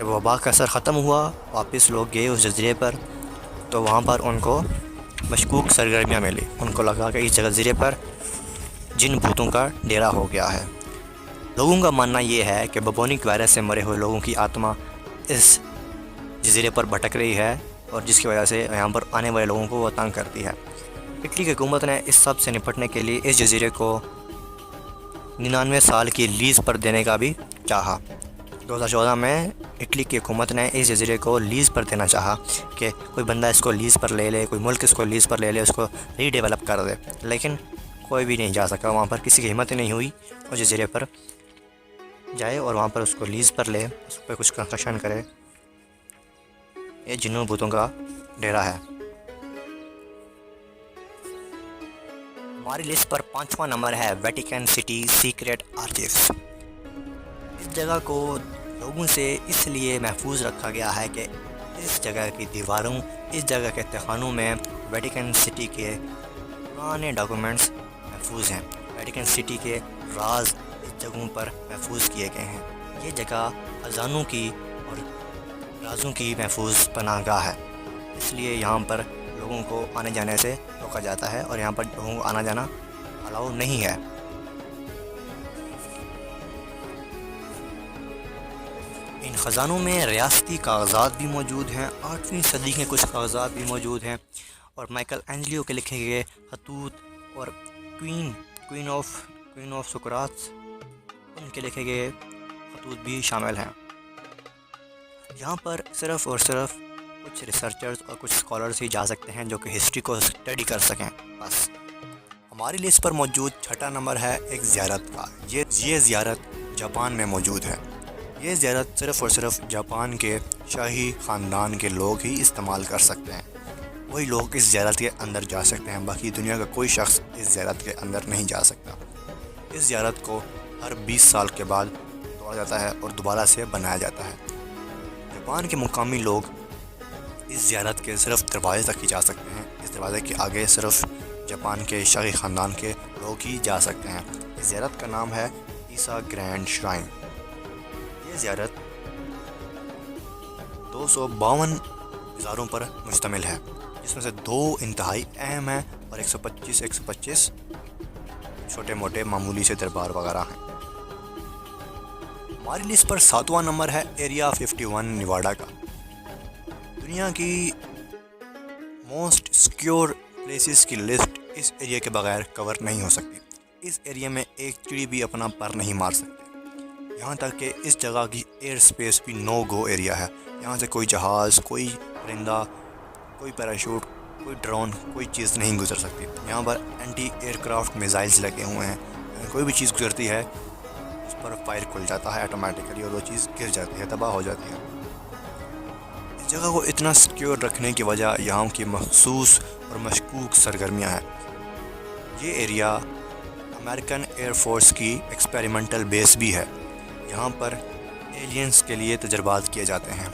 جب وبا کا اثر ختم ہوا واپس لوگ گئے اس جزیرے پر، تو وہاں پر ان کو مشکوک سرگرمیاں ملی۔ ان کو لگا کہ اس جزیرے پر جن بھوتوں کا ڈیرا ہو گیا ہے۔ لوگوں کا ماننا یہ ہے کہ ببونک وائرس سے مرے ہوئے لوگوں کی آتما اس جزیرے پر بھٹک رہی ہے، اور جس کی وجہ سے یہاں پر آنے والے لوگوں کو وہ تنگ کرتی ہے۔ اٹلی کی حکومت نے اس سب سے نپٹنے کے لیے اس جزیرے کو 99 سال کی لیز پر دینے کا بھی چاہا۔ 2014 میں اٹلی کی حکومت نے اس جزیرے کو لیز پر دینا چاہا کہ کوئی بندہ اس کو لیز پر لے لے، کوئی ملک اس کو لیز پر لے لے، اس کو ری ڈیولپ کر دے، لیکن کوئی بھی نہیں جا سکا وہاں پر، کسی کی ہمت ہی نہیں ہوئی اس جزیرے پر جائے اور وہاں پر اس کو لیز پر لے، اس پہ کچھ کنسٹرکشن کرے۔ یہ جنوں بھوتوں کا ڈیرا ہے۔ ہماری لسٹ پر 5واں نمبر ہے ویٹیکن سٹی سیکریٹ آرچیوز۔ اس جگہ کو لوگوں سے اس لیے محفوظ رکھا گیا ہے کہ اس جگہ کی دیواروں، اس جگہ کے تہخانوں میں ویٹیکن سٹی کے پرانے ڈاکومنٹس محفوظ ہیں۔ ویٹیکن سٹی کے راز اس جگہوں پر محفوظ کیے گئے ہیں۔ یہ جگہ خزانوں کی اور رازوں کی محفوظ پناہ گاہ ہے، اس لیے یہاں پر لوگوں کو آنے جانے سے روکا جاتا ہے، اور یہاں پر لوگوں کو آنا جانا الاؤ نہیں ہے۔ ان خزانوں میں ریاستی کاغذات بھی موجود ہیں، 8ویں صدی کے کچھ کاغذات بھی موجود ہیں، اور مائیکل اینجلیو کے لکھے گئے خطوط، اور کوئین آف سقراط ان کے لکھے گئے خطوط بھی شامل ہیں۔ یہاں پر صرف اور صرف کچھ ریسرچرز اور کچھ اسکالرز ہی جا سکتے ہیں جو کہ ہسٹری کو اسٹڈی کر سکیں بس۔ ہماری لسٹ پر موجود 6واں نمبر ہے ایک زیارت کا۔ یہ زیارت جاپان میں موجود ہے۔ یہ زیارت صرف اور صرف جاپان کے شاہی خاندان کے لوگ ہی استعمال کر سکتے ہیں، وہی لوگ اس زیارت کے اندر جا سکتے ہیں، باقی دنیا کا کوئی شخص اس زیارت کے اندر نہیں جا سکتا۔ اس زیارت کو ہر 20 سال کے بعد توڑا جاتا ہے اور دوبارہ سے بنایا جاتا ہے۔ جاپان کے مقامی لوگ اس زیارت کے صرف دروازے تک ہی جا سکتے ہیں، اس دروازے کے آگے صرف جاپان کے شاہی خاندان کے لوگ ہی جا سکتے ہیں۔ اس زیارت کا نام ہے ایسا گرینڈ شرائن۔ یہ زیارت 252 مزاروں پر مشتمل ہے، جس میں سے 2 انتہائی اہم ہیں اور 125 چھوٹے موٹے معمولی سے دربار وغیرہ ہیں۔ ہماری لسٹ پر 7واں نمبر ہے ایریا 51 نیواڈا کا۔ دنیا کی موسٹ سیکیور پلیسز کی لسٹ اس ایریا کے بغیر کور نہیں ہو سکتی۔ اس ایریا میں ایک چڑی بھی اپنا پر نہیں مار سکتی، یہاں تک کہ اس جگہ کی ایئر سپیس بھی نو گو ایریا ہے۔ یہاں سے کوئی جہاز، کوئی پرندہ، کوئی پیراشوٹ، کوئی ڈرون، کوئی چیز نہیں گزر سکتی۔ یہاں پر اینٹی ایئر کرافٹ میزائلز لگے ہوئے ہیں، کوئی بھی چیز گزرتی ہے اس پر فائر کھل جاتا ہے آٹومیٹکلی، اور وہ چیز گر جاتی ہے، تباہ ہو جاتی ہے۔ اس جگہ کو اتنا سیکیور رکھنے کی وجہ یہاں کی مخصوص اور مشکوک سرگرمیاں ہیں۔ یہ ایریا امریکن ایئر فورس کی ایکسپیریمنٹل بیس بھی ہے۔ یہاں پر ایلینز کے لیے تجربات کیے جاتے ہیں،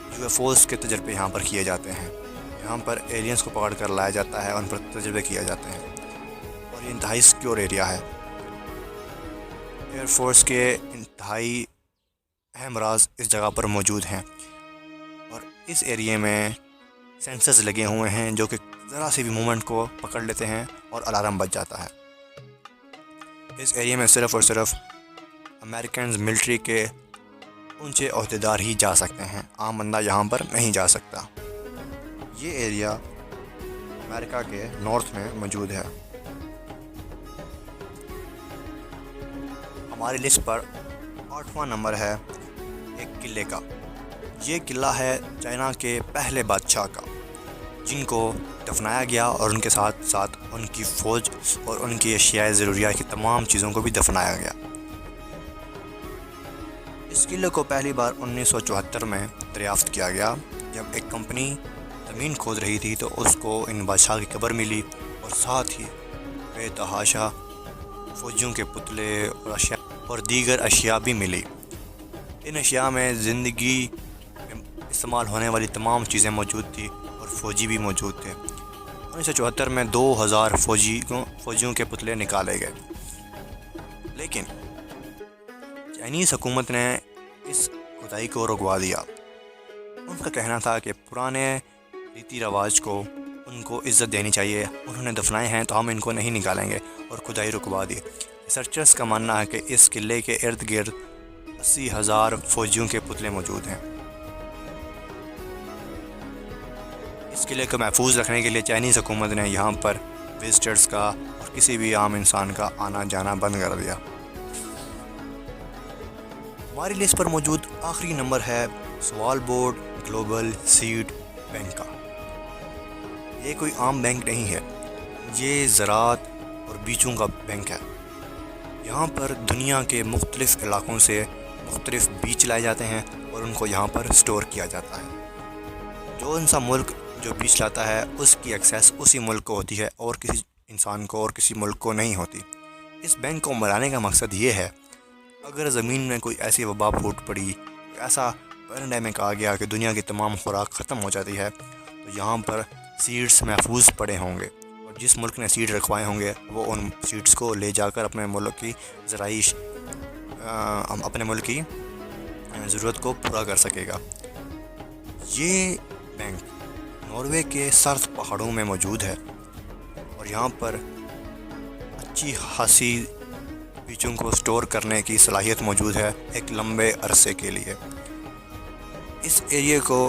یو ایف اوز کے تجربے یہاں پر کیے جاتے ہیں۔ یہاں پر ایلینز کو پکڑ کر لایا جاتا ہے، ان پر تجربے کیے جاتے ہیں، اور یہ انتہائی سیکیور ایریا ہے۔ ایئر فورس کے انتہائی اہم راز اس جگہ پر موجود ہیں، اور اس ایریے میں سینسرز لگے ہوئے ہیں جو کہ ذرا سی بھی مومنٹ کو پکڑ لیتے ہیں اور الارم بج جاتا ہے۔ اس ایریے میں صرف اور صرف امریکنز ملٹری کے اونچے عہدیدار ہی جا سکتے ہیں، عام بندہ یہاں پر نہیں جا سکتا۔ یہ ایریا امریکہ کے نارتھ میں موجود ہے۔ ہماری لسٹ پر 8واں نمبر ہے ایک قلعے کا۔ یہ قلعہ ہے چائنا کے پہلے بادشاہ کا، جن کو دفنایا گیا اور ان کے ساتھ ساتھ ان کی فوج اور ان کی اشیاء ضروریات کی تمام چیزوں کو بھی دفنایا گیا۔ اس قلعے کو پہلی بار 1974 میں دریافت کیا گیا، جب ایک کمپنی زمین کھود رہی تھی تو اس کو ان بادشاہ کی قبر ملی، اور ساتھ ہی بے تحاشا فوجیوں کے پتلے اور دیگر اشیاء بھی ملی۔ ان اشیاء میں زندگی میں استعمال ہونے والی تمام چیزیں موجود تھیں، اور فوجی بھی موجود تھے۔ 1974 میں 2000 فوجیوں کے پتلے نکالے گئے، لیکن چائنیز حکومت نے اس کو کھدائی کو رکوا دیا۔ ان کا کہنا تھا کہ پرانے ریتی رواج کو ان کو عزت دینی چاہیے، انہوں نے دفنائے ہیں تو ہم ان کو نہیں نکالیں گے، اور کھدائی رکوا دی۔ ریسرچرز کا ماننا ہے کہ اس قلعے کے ارد گرد 80,000 فوجیوں کے پتلے موجود ہیں۔ اس قلعے کو محفوظ رکھنے کے لیے چائنیز حکومت نے یہاں پر وزٹرز کا اور کسی بھی عام انسان کا آنا جانا بند کر دیا۔ ہماری لسٹ پر موجود آخری نمبر ہے سوالبارڈ گلوبل سیڈ بینک کا۔ یہ کوئی عام بینک نہیں ہے، یہ زراعت اور بیجوں کا بینک ہے۔ یہاں پر دنیا کے مختلف علاقوں سے مختلف بیج لائے جاتے ہیں اور ان کو یہاں پر سٹور کیا جاتا ہے۔ جو انسا ملک جو بیج لاتا ہے اس کی ایکسیس اسی ملک کو ہوتی ہے اور کسی انسان کو اور کسی ملک کو نہیں ہوتی۔ اس بینک کو بنانے کا مقصد یہ ہے، اگر زمین میں کوئی ایسی وبا پھوٹ پڑی، ایسا پیرنڈیمک آ گیا کہ دنیا کی تمام خوراک ختم ہو جاتی ہے، تو یہاں پر سیڈز محفوظ پڑے ہوں گے، اور جس ملک نے سیڈ رکھوائے ہوں گے وہ ان سیڈز کو لے جا کر اپنے ملک کی اپنے ملک کی ضرورت کو پورا کر سکے گا۔ یہ بینک ناروے کے سرد پہاڑوں میں موجود ہے، اور یہاں پر اچھی خاصی بیجوں کو سٹور کرنے کی صلاحیت موجود ہے ایک لمبے عرصے کے لیے۔ اس ایریے کو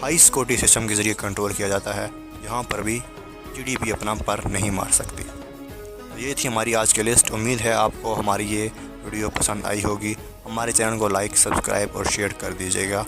ہائی سیکورٹی سسٹم کے ذریعے کنٹرول کیا جاتا ہے، یہاں پر بھی GDP اپنا پر نہیں مار سکتی۔ یہ تھی ہماری آج کی لسٹ۔ امید ہے آپ کو ہماری یہ ویڈیو پسند آئی ہوگی۔ ہمارے چینل کو لائک، سبسکرائب اور شیئر کر دیجیے گا۔